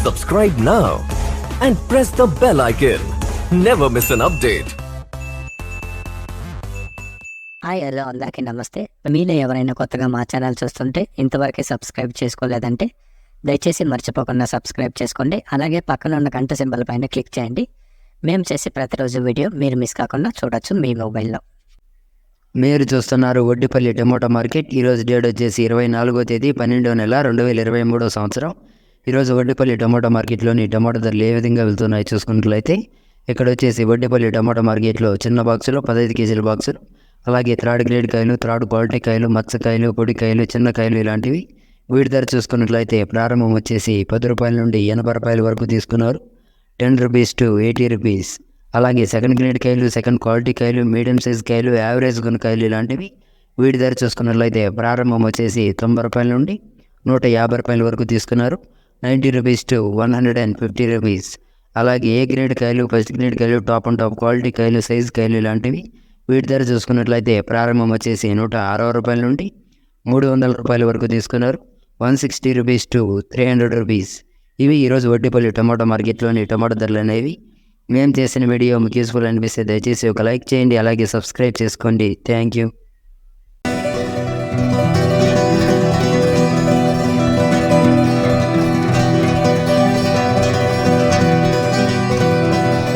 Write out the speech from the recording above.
Subscribe now and press the bell icon. Never miss an update. Hi hello అందరికీ నమస్తే. మీలో ఎవరైనా కొత్తగా మా ఛానల్ చూస్తుంటే ఇంతవరకు సబ్స్క్రైబ్ చేసుకోలేదంటే దయచేసి మర్చిపోకుండా సబ్స్క్రైబ్ చేసుకోండి. అలాగే పక్కన ఉన్న గంట సింబల్ పైన క్లిక్ చేయండి. మేము చేసే ప్రతిరోజు వీడియో మీరు మిస్ కాకుండా చూడొచ్చు మీ మొబైల్లో. మీరు చూస్తున్నారు వడ్డిపల్లి టమోటా మార్కెట్. ఈరోజు డేట్ వచ్చేసి 24వ తేదీ 12వ నెల 2023 సంవత్సరం. ఈరోజు వడ్డిపల్లి టమోటా మార్కెట్లోని టమోటా ధరలు ఏ విధంగా వెళ్తున్నాయి చూసుకున్నట్లయితే ఇక్కడ వచ్చేసి వడ్డిపల్లి టమోటా మార్కెట్లో చిన్న బాక్సులు 15 కేజీల బాక్సులు, అలాగే థర్డ్ గ్రేడ్ కాయలు, థర్డ్ క్వాలిటీ కాయలు, మచ్చకాయలు, పొడికాయలు, చిన్న కాయలు ఇలాంటివి. వీటి ధర చూసుకున్నట్లయితే ప్రారంభం వచ్చేసి 10 రూపాయల నుండి 80 రూపాయల వరకు తీసుకున్నారు. 10 రూపీస్ టు 80 రూపీస్. అలాగే సెకండ్ గ్రేడ్ కాయలు, సెకండ్ క్వాలిటీ కాయలు, మీడియం సైజ్ కాయలు, యావరేజ్ గుణకాయలు ఇలాంటివి. వీటి ధర చూసుకున్నట్లయితే ప్రారంభం వచ్చేసి 90 రూపాయల నుండి 150 రూపాయల వరకు తీసుకున్నారు. 90 రూపీస్ టు 150 రూపీస్. అలాగే ఏ గ్రేడ్ కాయలు, ఫస్ట్ గ్రేడ్ కాయలు, టాప్ అండ్ టాప్ క్వాలిటీ కాయలు, సైజ్ కాయలు ఇలాంటివి. వీటి ధర చూసుకున్నట్లయితే ప్రారంభం వచ్చేసి 160 రూపాయల నుండి 300 రూపాయల వరకు తీసుకున్నారు. 160 రూపీస్ టు 300 రూపీస్. ఇవి ఈరోజు వడ్డిపల్లి టమాటా మార్కెట్లోని టమాటా ధరలు అనేవి. మేము చేసిన వీడియో మీకు యూస్ఫుల్ అనిపిస్తే దయచేసి ఒక లైక్ చేయండి, అలాగే సబ్స్క్రైబ్ చేసుకోండి. Thank you.